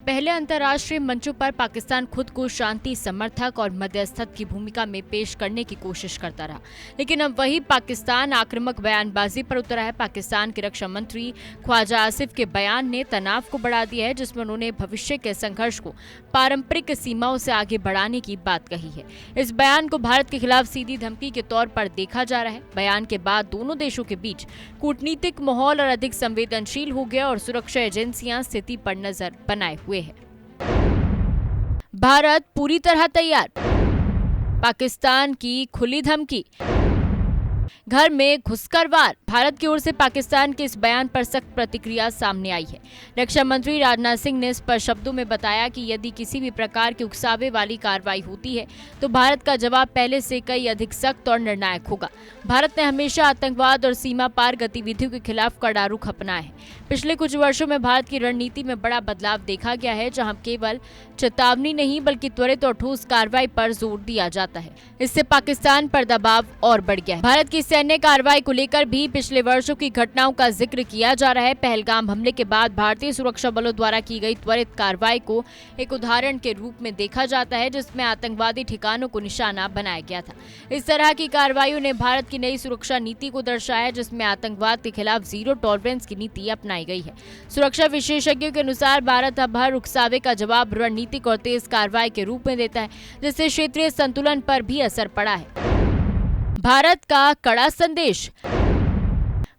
पहले अंतर्राष्ट्रीय मंचों पर पाकिस्तान खुद को शांति समर्थक और मध्यस्थक की भूमिका में पेश करने की कोशिश करता रहा, लेकिन अब वही पाकिस्तान आक्रामक बयानबाजी पर उतरा है। पाकिस्तान के रक्षा मंत्री ख्वाजा आसिफ के बयान ने तनाव को बढ़ा दिया है, जिसमें उन्होंने भविष्य के संघर्ष को पारंपरिक सीमाओं से आगे बढ़ाने की बात कही है। इस बयान को भारत के खिलाफ सीधी धमकी के तौर पर देखा जा रहा है। बयान के बाद दोनों देशों के बीच कूटनीतिक माहौल और अधिक संवेदनशील हो गया और सुरक्षा एजेंसियां स्थिति पर नजर बनाए हुए हैं। भारत पूरी तरह तैयार, पाकिस्तान की खुली धमकी। घर में घुसकर वार, भारत की ओर से पाकिस्तान के इस बयान पर सख्त प्रतिक्रिया सामने आई है। रक्षा मंत्री राजनाथ सिंह ने स्पष्ट शब्दों में बताया कि यदि किसी भी प्रकार की उकसावे वाली कार्रवाई होती है तो भारत का जवाब पहले से कई अधिक सख्त और निर्णायक होगा। भारत ने हमेशा आतंकवाद और सीमा पार गतिविधियों के खिलाफ कड़ा रुख अपनाया है। पिछले कुछ वर्षों में भारत की रणनीति में बड़ा बदलाव देखा गया है, जहां केवल चेतावनी नहीं बल्कि त्वरित और ठोस कार्रवाई पर जोर दिया जाता है। इससे पाकिस्तान पर दबाव और बढ़ गया है। भारत की सैन्य कार्रवाई को लेकर भी पिछले वर्षों की घटनाओं का जिक्र किया जा रहा है। पहलगाम हमले के बाद भारतीय सुरक्षा बलों द्वारा की गई त्वरित कार्रवाई को एक उदाहरण के रूप में देखा जाता है, जिसमें आतंकवादी ठिकानों को निशाना बनाया गया था। इस तरह की कार्रवाइयों ने भारत की नई सुरक्षा नीति को दर्शाया, जिसमें आतंकवाद के खिलाफ जीरो टॉलरेंस की नीति अपनाई गई है। सुरक्षा विशेषज्ञों के अनुसार भारत अब हर उकसावे का जवाब रणनीतिक और तेज कार्रवाई के रूप में देता है, जिससे क्षेत्रीय संतुलन पर भी असर पड़ा है। भारत का कड़ा संदेश,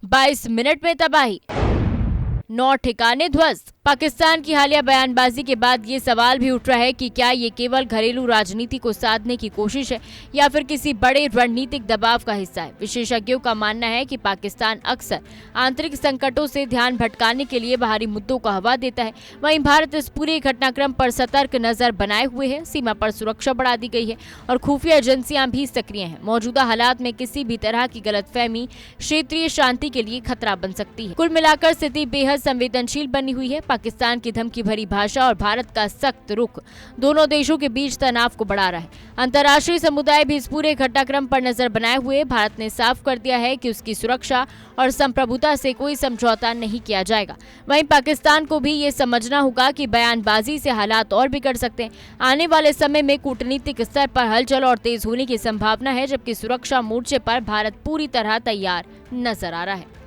22 मिनट में तबाही, 9 ठिकाने ध्वस्त। पाकिस्तान की हालिया बयानबाजी के बाद ये सवाल भी उठ रहा है कि क्या ये केवल घरेलू राजनीति को साधने की कोशिश है या फिर किसी बड़े रणनीतिक दबाव का हिस्सा है। विशेषज्ञों का मानना है कि पाकिस्तान अक्सर आंतरिक संकटों से ध्यान भटकाने के लिए बाहरी मुद्दों को हवा देता है। वहीं भारत इस पूरे घटनाक्रम पर सतर्क नजर बनाए हुए है। सीमा पर सुरक्षा बढ़ा दी गई है और खुफिया एजेंसियां भी सक्रिय हैं। मौजूदा हालात में किसी भी तरह की गलतफहमी क्षेत्रीय शांति के लिए खतरा बन सकती है। कुल मिलाकर स्थिति बेहद संवेदनशील बनी हुई है। पाकिस्तान की धमकी भरी भाषा और भारत का सख्त रुख दोनों देशों के बीच तनाव को बढ़ा रहा है। अंतर्राष्ट्रीय समुदाय भी इस पूरे घटनाक्रम पर नजर बनाए हुए भारत ने साफ कर दिया है कि उसकी सुरक्षा और संप्रभुता से कोई समझौता नहीं किया जाएगा। वहीं पाकिस्तान को भी ये समझना होगा कि बयानबाजी से हालात और बिगड़ सकते हैं। आने वाले समय में कूटनीतिक स्तर पर हलचल और तेज होने की संभावना है, जबकि सुरक्षा मोर्चे पर भारत पूरी तरह तैयार नजर आ रहा है।